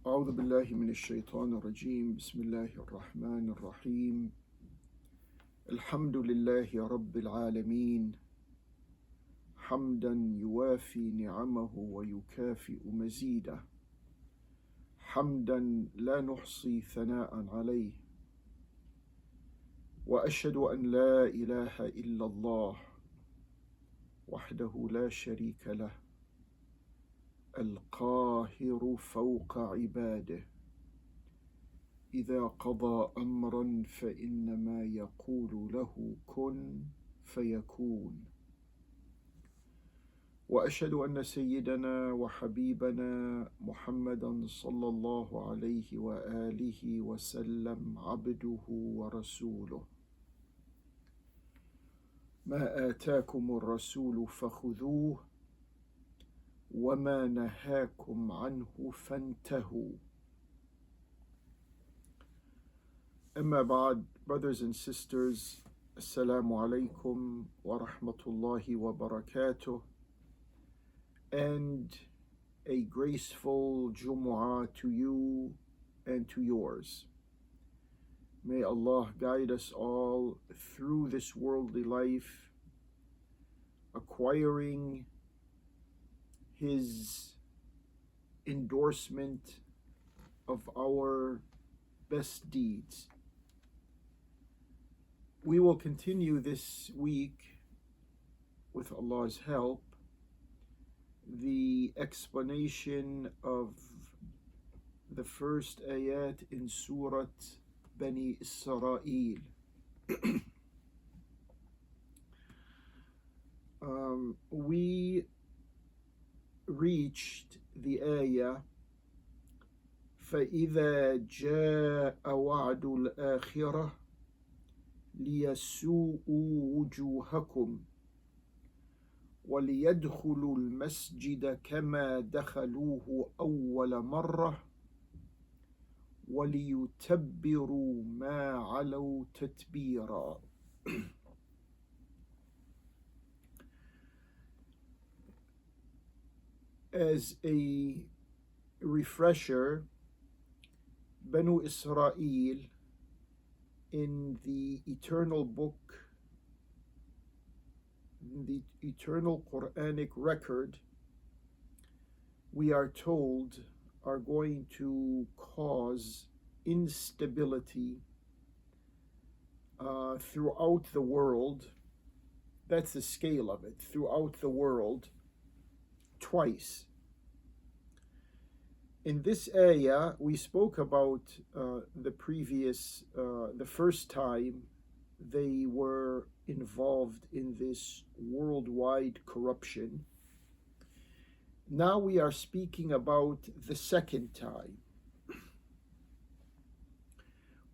أعوذ بالله من الشيطان الرجيم بسم الله الرحمن الرحيم الحمد لله رب العالمين حمدا يوافي نعمه ويكافئ مزيده حمدا لا نحصي ثناء عليه وأشهد أن لا إله إلا الله وحده لا شريك له القاهر فوق عباده إذا قضى أمرا فإنما يقول له كن فيكون وأشهد أن سيدنا وحبيبنا محمدا صلى الله عليه وآله وسلم عبده ورسوله ما آتاكم الرسول فخذوه وما نهاكم عنه فانتهوا. Amma ba'd, brothers and sisters, Assalamu alaikum wa rahmatullahi wa barakatuh, and a graceful Jumu'ah to you and to yours. May Allah guide us all through this worldly life, acquiring His endorsement of our best deeds. We will continue this week, with Allah's help, the explanation of the first ayat in Surah Bani Israel. We reached the ayah فَإِذَا جَاءَ وَعْدُ الْآخِرَةِ لِيَسُوءُوا وُجُوهَكُمْ وَلِيَدْخُلُوا الْمَسْجِدَ كَمَا دَخَلُوهُ أَوَّلَ مَرَّةٍ وَلِيُتَبِّرُوا مَا عَلَوْا تَتْبِيرًا. As a refresher, Banu Israel, in the eternal book, in the eternal Quranic record, we are told are going to cause instability throughout the world. That's the scale of it, throughout the world, twice. In this ayah, we spoke about the first time they were involved in this worldwide corruption. Now we are speaking about the second time.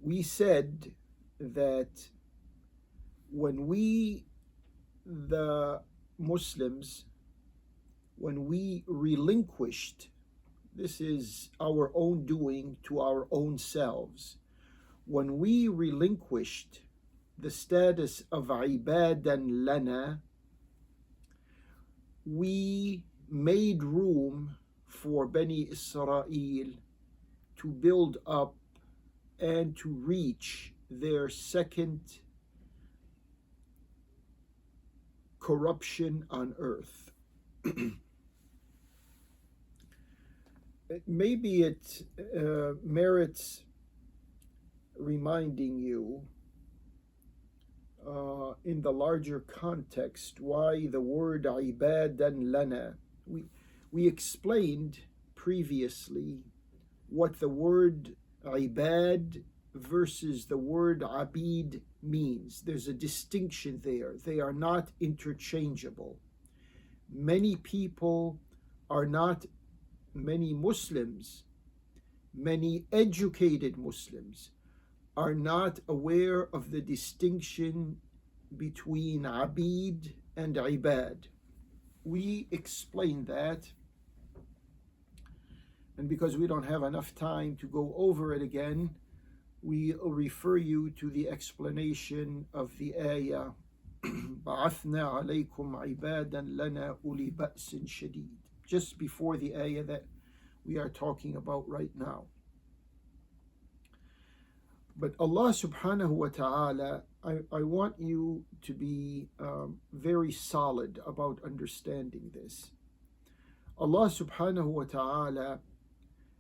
We said that when we, the Muslims, when we relinquished, this is our own doing to our own selves, when we relinquished the status of ibadan lana, we made room for Bani Israel to build up and to reach their second corruption on earth. Maybe it merits reminding you in the larger context why the word ibadan lana. We explained previously what the word ibad versus the word abid means. There's a distinction there. They are not interchangeable. Many Muslims, many educated Muslims, are not aware of the distinction between abid and ibad. We explained that, and because we don't have enough time to go over it again, we refer you to the explanation of the ayah بَعَثْنَا عَلَيْكُمْ عِبَادًا لَنَا أُولِي بَأْسٍ شَدِيدٍ, just before the ayah that we are talking about right now. But Allah subhanahu wa ta'ala, I want you to be very solid about understanding this. Allah subhanahu wa ta'ala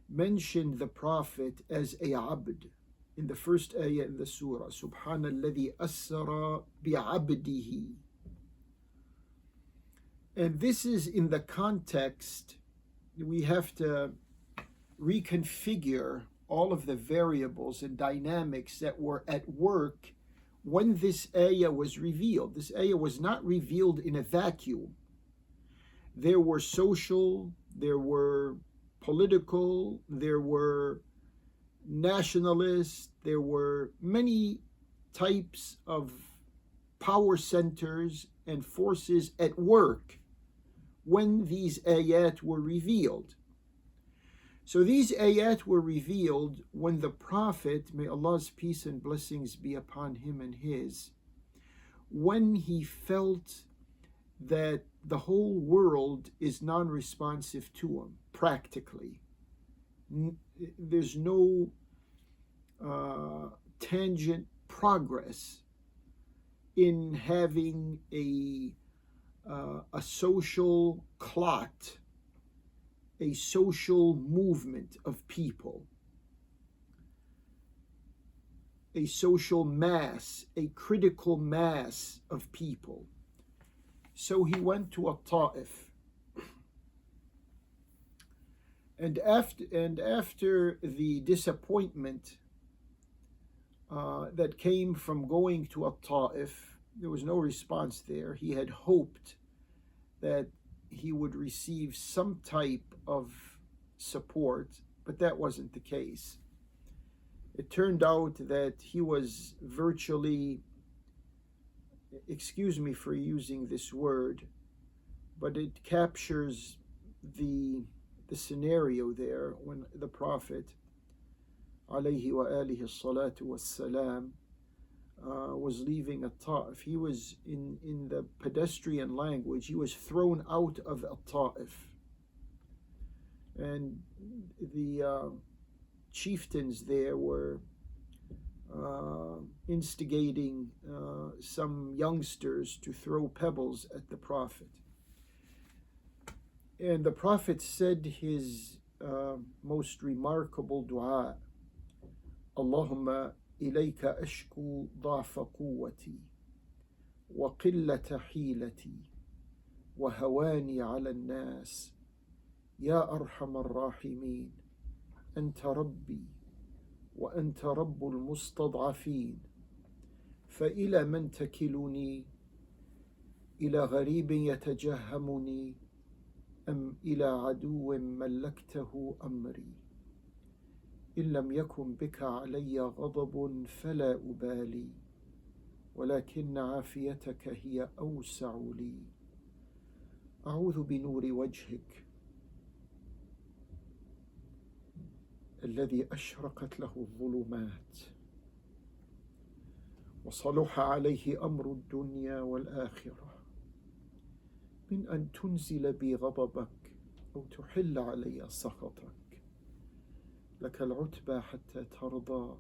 mentioned the Prophet as a abd in the first ayah in the surah. Subhanalladhi asra bi'abdihi. And this is in the context, we have to reconfigure all of the variables and dynamics that were at work when this ayah was revealed. This ayah was not revealed in a vacuum. There were social, there were political, there were nationalists, there were many types of power centers and forces at work when these ayat were revealed. So these ayat were revealed when the Prophet, may Allah's peace and blessings be upon him and his, when he felt that the whole world is non-responsive to him, practically. There's no tangent progress in having a social clot, a social movement of people, a social mass, a critical mass of people. So he went to a Ta'if. And after the disappointment that came from going to a Ta'if, there was no response there. He had hoped that he would receive some type of support, but that wasn't the case. It turned out that he was virtually, excuse me for using this word, but it captures the scenario there when the Prophet alayhi wa alihi salatu wassalam was leaving a Ta'if. He was, in the pedestrian language, he was thrown out of a Ta'if. And the chieftains there were instigating some youngsters to throw pebbles at the Prophet. And the Prophet said his most remarkable dua, Allahumma ilayka ashku ضعف قوتي وقلة حيلتي وهواني على الناس يا أرحم الراحمين أنت ربي وأنت رب المستضعفين فإلى من تكلني إلى غريب يتجهمني أم إلى عدو ملكته أمري إن لم يكن بك علي غضب فلا أبالي ولكن عافيتك هي أوسع لي أعوذ بنور وجهك الذي أشرقت له الظلمات وصلح عليه أمر الدنيا والآخرة من أن تنزل بي غضبك أو تحل علي سخطك لك العتبى حتى ترضى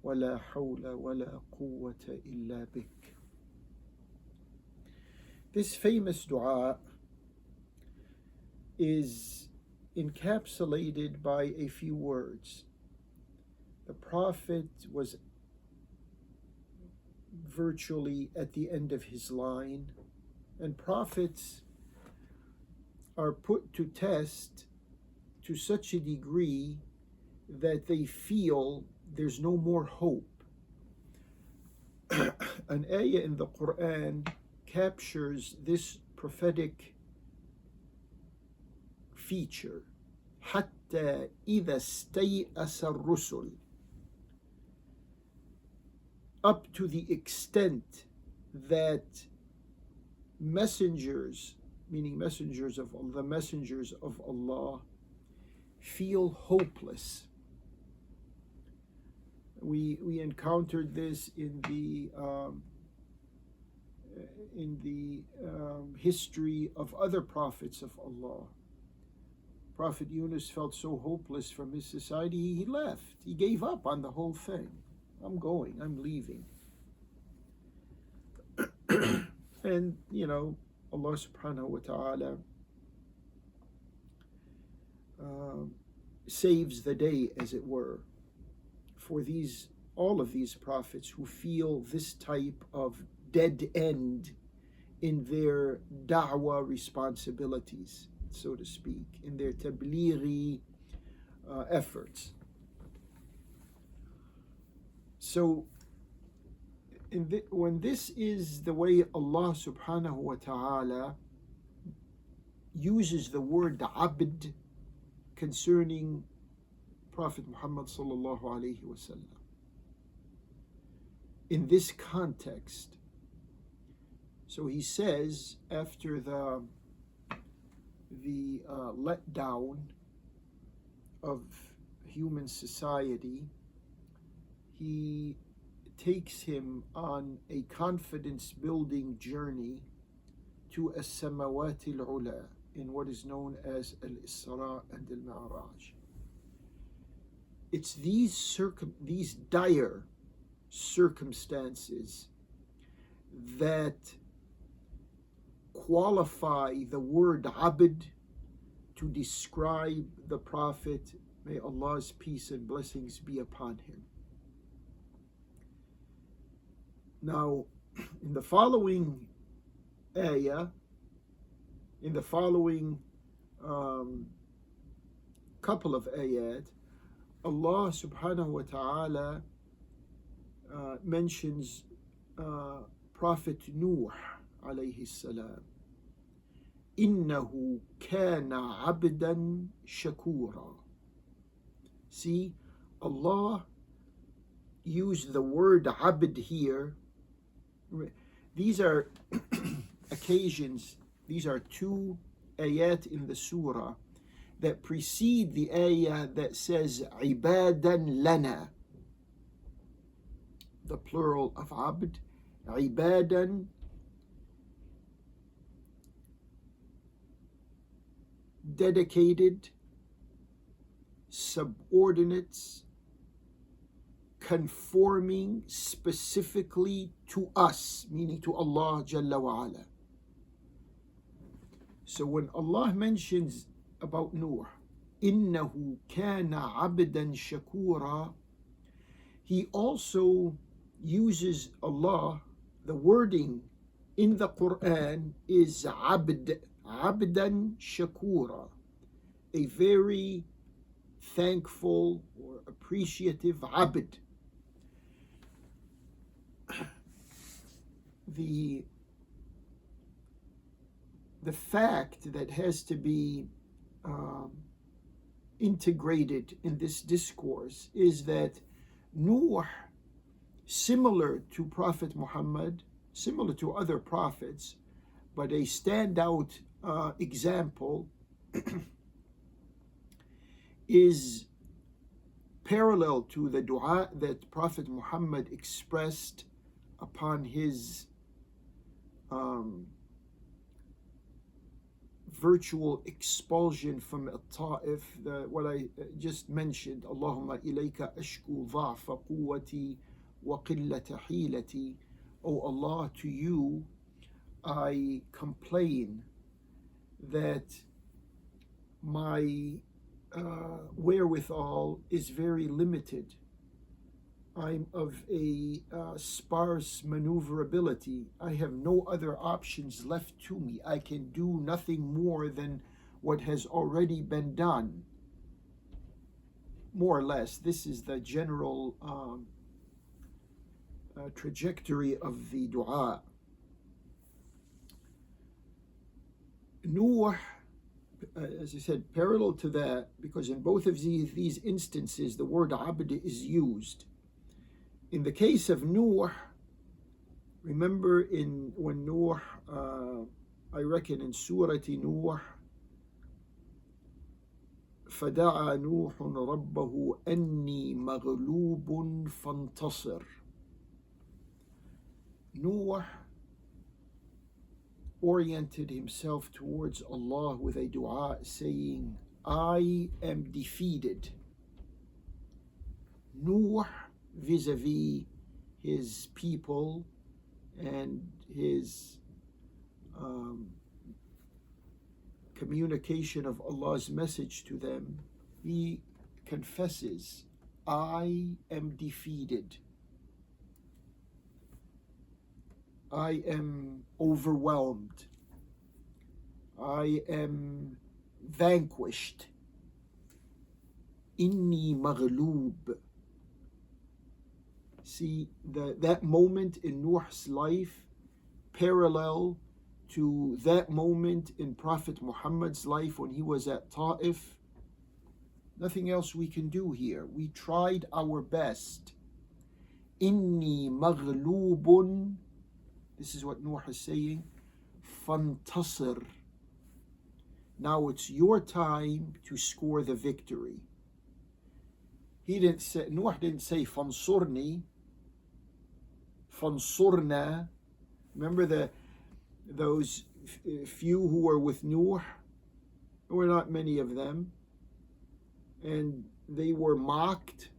ولا حول ولا قوة إلا بك. This famous dua is encapsulated by a few words. The Prophet was virtually at the end of his line, and prophets are put to test to such a degree that they feel there's no more hope. An ayah in the Quran captures this prophetic feature. حتى إذا استيأس الرسل, up to the extent that messengers, meaning messengers of Allah, the messengers of Allah, feel hopeless. We encountered this in the history of other prophets of Allah. Prophet Yunus felt so hopeless from his society, he left. He gave up on the whole thing. I'm going, I'm leaving. And, Allah subhanahu wa ta'ala saves the day, as it were, for all of these prophets who feel this type of dead end in their da'wah responsibilities, so to speak, in their tablighi efforts. So when this is the way Allah subhanahu wa ta'ala uses the word abd concerning Prophet Muhammad sallallahu alayhi wa sallam, in this context, so he says, after the letdown of human society, he takes him on a confidence-building journey to as-samawat al-ula, in what is known as al-Isra and al-Mi'raj. It's these dire circumstances that qualify the word abd to describe the Prophet. May Allah's peace and blessings be upon him. Now, in the following ayah, in the following couple of ayat, Allah subhanahu wa ta'ala mentions Prophet Nuh alayhi salam. إِنَّهُ كَانَ عَبْدًا شَكُورًا. See, Allah used the word abd here. These are occasions, these are two ayat in the surah that precede the ayah that says ibadan lana, the plural of abd. Ibadan, dedicated, subordinates, conforming specifically to us, meaning to Allah Jalla wa Ala. So when Allah mentions about Nuh, إِنَّهُ كَانَ عَبْدًا شَكُورًا, he also uses Allah, the wording in the Quran is abd, abdan shakura, a very thankful or appreciative abd. The fact that has to be integrated in this discourse is that Nuh, similar to Prophet Muhammad, similar to other prophets, but a standout example is parallel to the dua that Prophet Muhammad expressed upon his virtual expulsion from Ta'if, what I just mentioned, Allahumma ilayka ashku dha'fa quwwati wa qillata hilati. O Allah, to you I complain that my wherewithal is very limited. I'm of a sparse maneuverability. I have no other options left to me. I can do nothing more than what has already been done. More or less, this is the general trajectory of the dua. Nuh, as I said, parallel to that, because in both of these instances, the word abd is used. In the case of Nuh, remember when Nuh, I reckon in Surah Nuh, فَدَعَى نُوحٌ رَبَّهُ أَنِّي مَغْلُوبٌ فَانْتَصِرْ. Nuh oriented himself towards Allah with a dua saying, I am defeated. Nuh vis-a-vis his people and his communication of Allah's message to them, he confesses, I am defeated. I am overwhelmed. I am vanquished. Inni maghloob. See, that moment in Nuh's life parallel to that moment in Prophet Muhammad's life when he was at Ta'if. Nothing else we can do here. We tried our best. Inni maghloobun. This is what Nuh is saying. Fantasir. Now it's your time to score the victory. Nuh didn't say fansurni, fansurna. Remember those few who were with Nuh? There were not many of them. And they were mocked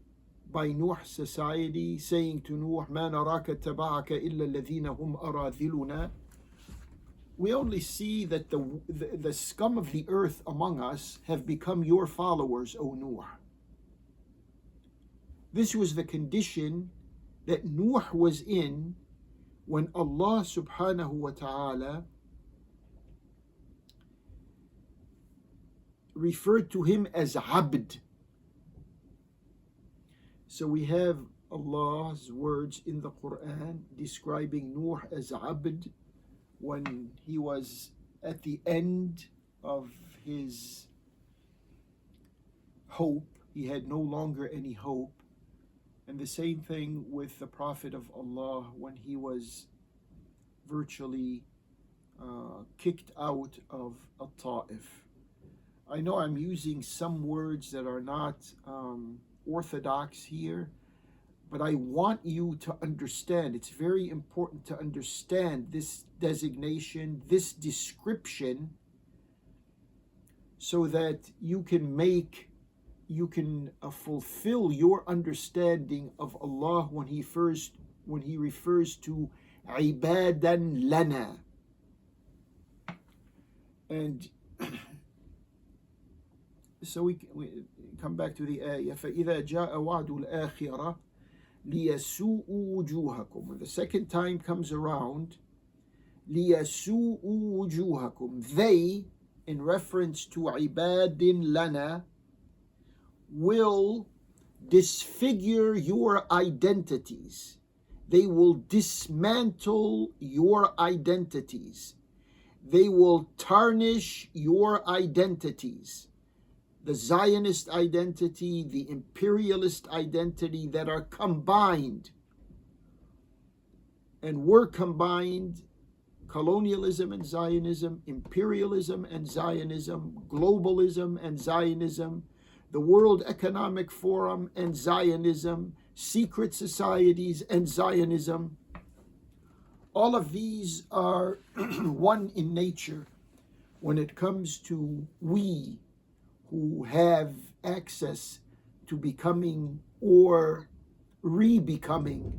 by Nuh's society, saying to Nuh, مَا نَرَاكَ اتَّبَعَكَ إِلَّا الَّذِينَ هُمْ أَرَاذِلُنَا. We only see that the scum of the earth among us have become your followers, O Nuh. This was the condition that Nuh was in when Allah subhanahu wa ta'ala referred to him as Abd. So we have Allah's words in the Quran describing Nuh as Abd when he was at the end of his hope. He had no longer any hope. And the same thing with the Prophet of Allah when he was virtually kicked out of Ta'if. I know I'm using some words that are not orthodox here, but I want you to understand, it's very important to understand this designation, this description, so that you can fulfill your understanding of Allah when he refers to ibadan lana. And so we come back to the ayah. فَإِذَا جَاءَ وَعْدُ الْآخِرَةِ لِيَسُوءُوا وُجُوهَكُمْ. When the second time comes around, لِيَسُوءُوا وُجُوهَكُمْ. They, in reference to ibadin lana, will disfigure your identities. They will dismantle your identities. They will tarnish your identities. The Zionist identity, the imperialist identity that are combined and were combined, colonialism and Zionism, imperialism and Zionism, globalism and Zionism, the World Economic Forum and Zionism, secret societies and Zionism. All of these are one in nature when it comes to we who have access to becoming or re-becoming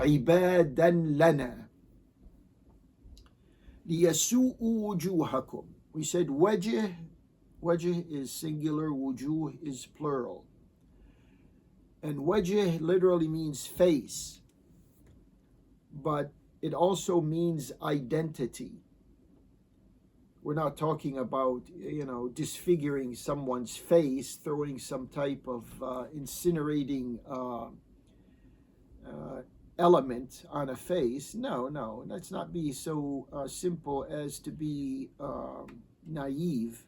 ibadan lana. لِيَسُوءُوا وُجُوهَكُمْ. We said wajh is singular, wujuh is plural. And wajh literally means face, but it also means identity. We're not talking about, disfiguring someone's face, throwing some type of incinerating element on a face. No, let's not be so simple as to be naive.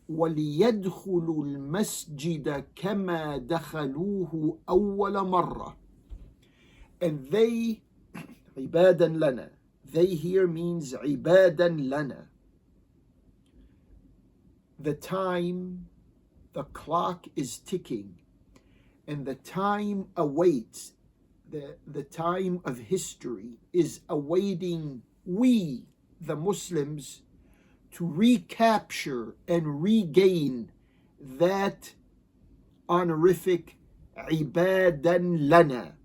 وَلِيَدْخُلُوا الْمَسْجِدَ كَمَا دَخَلُوهُ أَوَّلَ مَرَّةٍ. And they, عِبَادًا لَنَا. They here means عِبَادًا لَنَا. The clock is ticking, and the time awaits. The time of history is awaiting we, the Muslims, to recapture and regain that honorific ibadan lana.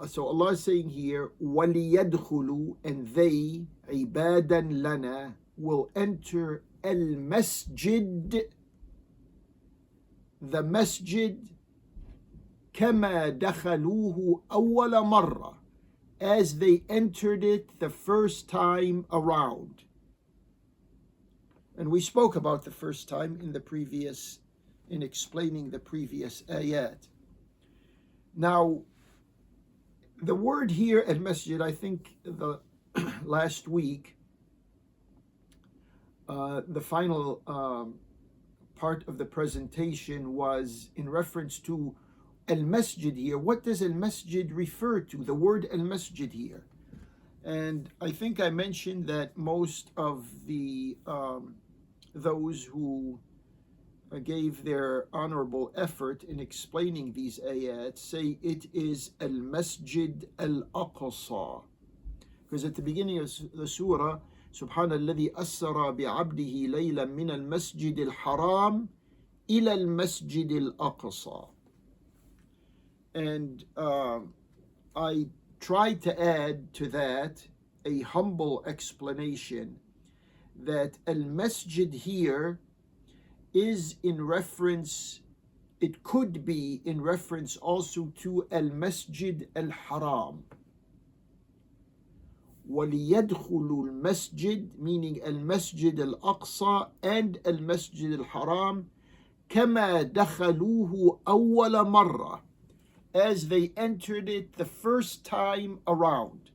So Allah is saying here, وَلِيَدْخُلُوا, and they, ibadan lana, will enter al-masjid, the masjid, كَمَا دَخَلُوهُ أَوَّلَ مَرَّةٍ, as they entered it the first time around. And we spoke about the first time in explaining the previous ayat. Now, the word here at masjid, I think the last week, the final part of the presentation was in reference to al-masjid here. What does al-masjid refer to? The word al-masjid here. And I think I mentioned that most of the those who gave their honorable effort in explaining these ayat say it is al-masjid al-aqsa, because at the beginning of the surah, سبحان الذي أسرى بعبده ليلا من المسجد الحرام إلى المسجد الأقصى. And I tried to add to that a humble explanation that al-masjid here is in reference, it could be in reference also to al-masjid al-haram. وَلِيَدْخُلُوا الْمَسْجِدِ, meaning al-masjid al-aqsa and al-masjid al-haram, كَمَا دَخَلُوهُ أَوَّلَ مَرَّةٍ, as they entered it the first time around.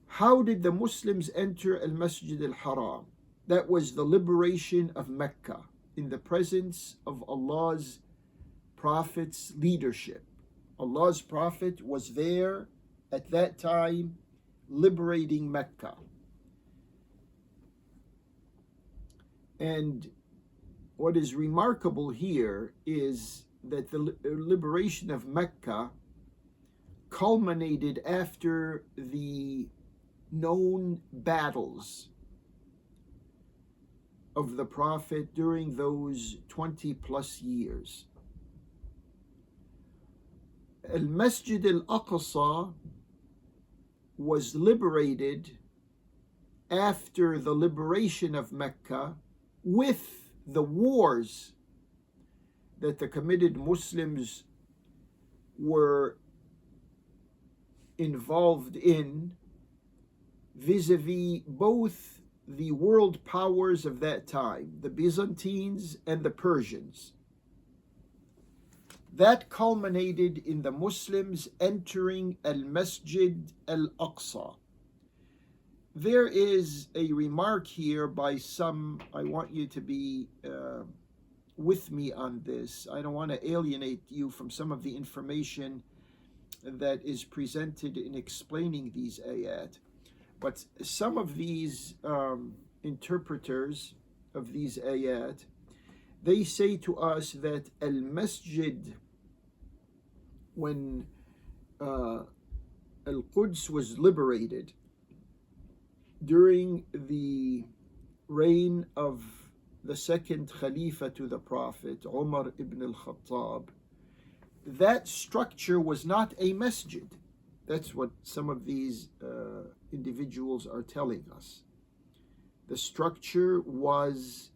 How did the Muslims enter al-masjid al-haram? That was the liberation of Mecca in the presence of Allah's Prophet's leadership. Allah's Prophet was there at that time liberating Mecca. And what is remarkable here is that the liberation of Mecca culminated after the known battles of the Prophet during those 20 plus years. Al-Masjid al-Aqsa was liberated after the liberation of Mecca with the wars that the committed Muslims were involved in vis-a-vis both the world powers of that time, the Byzantines and the Persians. That culminated in the Muslims entering al-Masjid al-Aqsa. There is a remark here by some, I want you to be with me on this. I don't want to alienate you from some of the information that is presented in explaining these ayat. But some of these interpreters of these ayat, they say to us that al-Masjid, when Al-Quds was liberated during the reign of the second Khalifa to the Prophet, Umar ibn al-Khattab, that structure was not a masjid. That's what some of these individuals are telling us. The structure was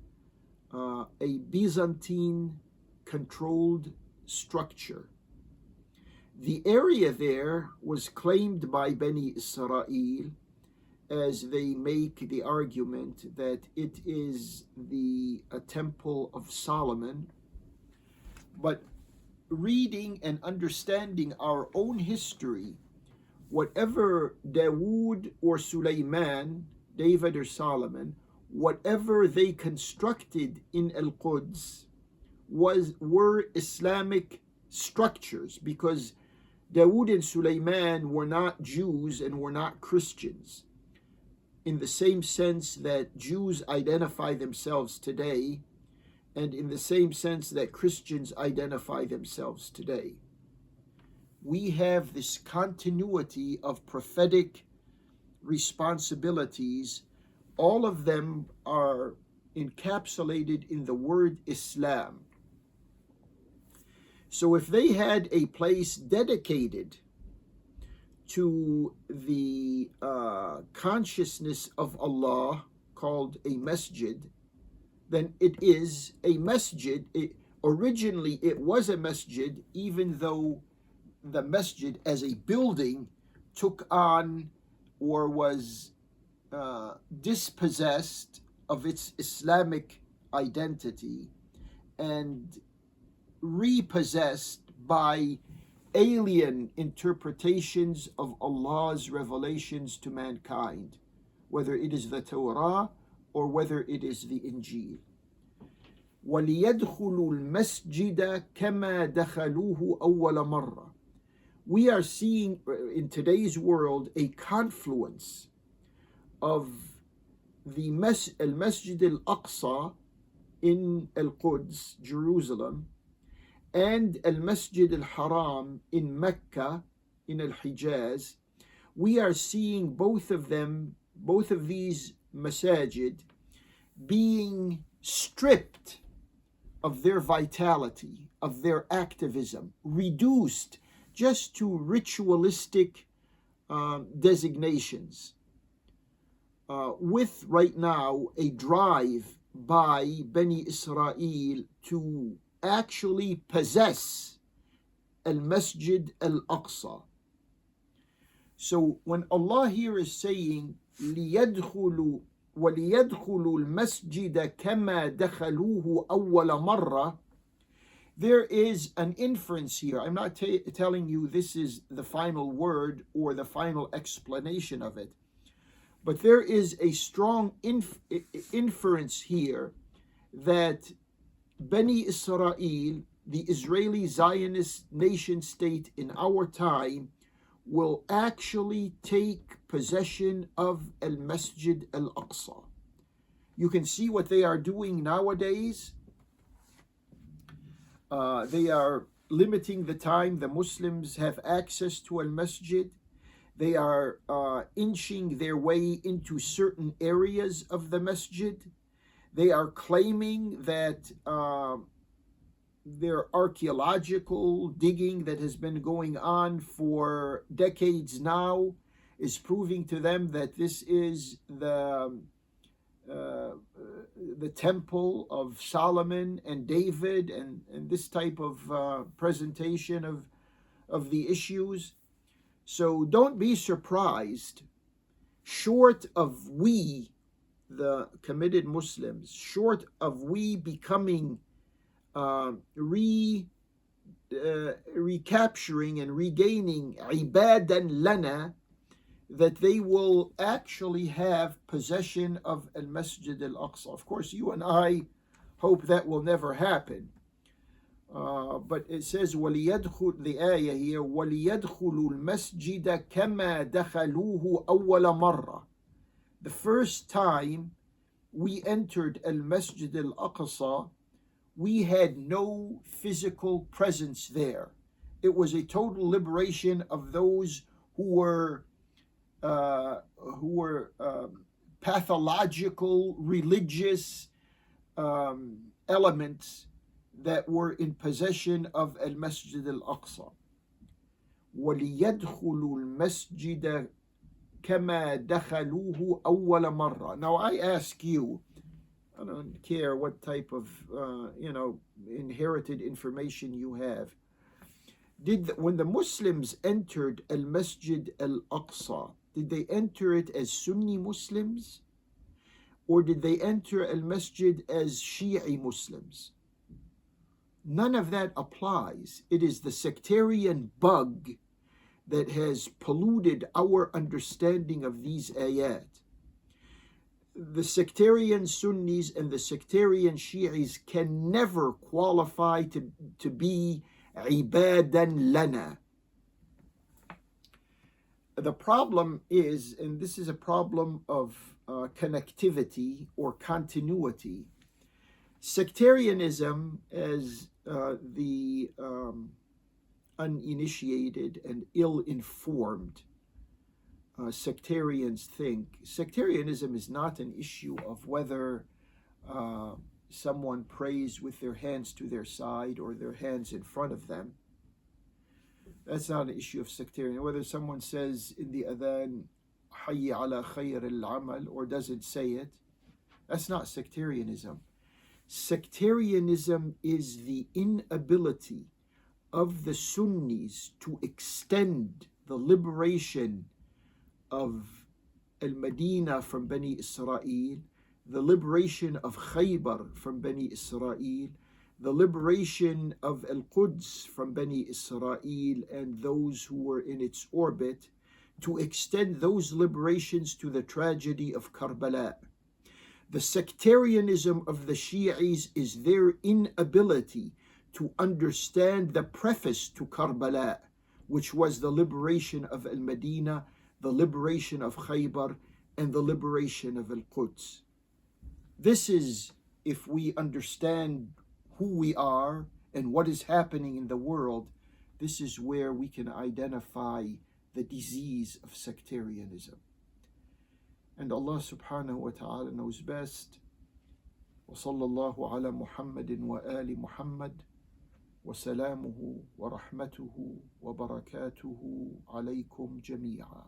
a Byzantine-controlled structure. The area there was claimed by Bani Israel, as they make the argument that it is a temple of Solomon. But reading and understanding our own history, whatever Dawood or Sulaiman, David or Solomon, whatever they constructed in Al-Quds were Islamic structures, because Dawood and Sulaiman were not Jews and were not Christians, in the same sense that Jews identify themselves today, and in the same sense that Christians identify themselves today. We have this continuity of prophetic responsibilities, all of them are encapsulated in the word Islam. So if they had a place dedicated to the consciousness of Allah called a masjid, then it is a masjid. Originally, it was a masjid, even though the masjid as a building took on or was dispossessed of its Islamic identity and repossessed by alien interpretations of Allah's revelations to mankind, whether it is the Torah or whether it is the Injil. وَلِيَدْخُلُوا الْمَسْجِدَ كَمَا دَخَلُوهُ أَوَّلَ مَرَّةٍ. We are seeing in today's world a confluence of the Al-Masjid al-Aqsa in Al-Quds, Jerusalem, and Al-Masjid al-Haram in Mecca, in Al-Hijaz. We are seeing both of these masajid being stripped of their vitality, of their activism, reduced just to ritualistic designations, with right now a drive by Bani Israel to actually possess Al-Masjid Al-Aqsa. So when Allah here is saying لِيَدْخُلُوا وَلِيَدْخُلُوا الْمَسْجِدَ كَمَا دَخَلُوهُ أَوَّلَ مَرَّةٍ, there is an inference here. I'm not telling you this is the final word or the final explanation of it, but there is a strong inference here that Bani Israel, the Israeli Zionist nation state in our time, will actually take possession of Al-Masjid Al-Aqsa. You can see what they are doing nowadays. They are limiting the time the Muslims have access to Al-Masjid. They are inching their way into certain areas of the Masjid. They are claiming that their archaeological digging that has been going on for decades now is proving to them that this is the temple of Solomon and David, and this type of presentation of the issues. So don't be surprised, short of we, the committed Muslims, short of we becoming recapturing and regaining ibadan lana, that they will actually have possession of Al-Masjid Al-Aqsa. Of course, you and I hope that will never happen. But it says, وَلِيَدْخُلُ, the ayah here, وَلِيَدْخُلُوا الْمَسْجِدَ كَمَا دَخَلُوهُ أَوَّلَ مَرَّةٍ. The first time we entered Al-Masjid Al-Aqsa, we had no physical presence there. It was a total liberation of those who were pathological religious elements that were in possession of Al-Masjid Al-Aqsa. وَلِيَدْخُلُوا الْمَسْجِدَ كَمَا دَخَلُوهُ أَوَّلَ مَرَّةٍ. Now I ask you, I don't care what type of inherited information you have. When the Muslims entered Al-Masjid Al-Aqsa, did they enter it as Sunni Muslims, or did they enter Al-Masjid as Shi'i Muslims? None of that applies. It is the sectarian bug that has polluted our understanding of these ayat. The sectarian Sunnis and the sectarian Shi'is can never qualify to be ibadan lana. The problem is, and this is a problem of connectivity or continuity, sectarianism, as the uninitiated and ill-informed sectarians think. Sectarianism is not an issue of whether someone prays with their hands to their side or their hands in front of them. That's not an issue of sectarian. Whether someone says in the adhan, Hayy ala khayr al-amal, or doesn't say it, that's not sectarianism. Sectarianism is the inability of the Sunnis to extend the liberation of al-Madinah from Bani Israel, the liberation of Khaybar from Bani Israel, the liberation of Al-Quds from Bani Israel and those who were in its orbit, to extend those liberations to the tragedy of Karbala. The sectarianism of the Shi'is is their inability to understand the preface to Karbala, which was the liberation of Al-Madinah, the liberation of Khaybar, and the liberation of Al-Quds. This is, if we understand who we are and what is happening in the world, this is where we can identify the disease of sectarianism. And Allah subhanahu wa ta'ala knows best. وصلى الله على محمد وآل محمد وسلامه ورحمته وبركاته عليكم جميعا.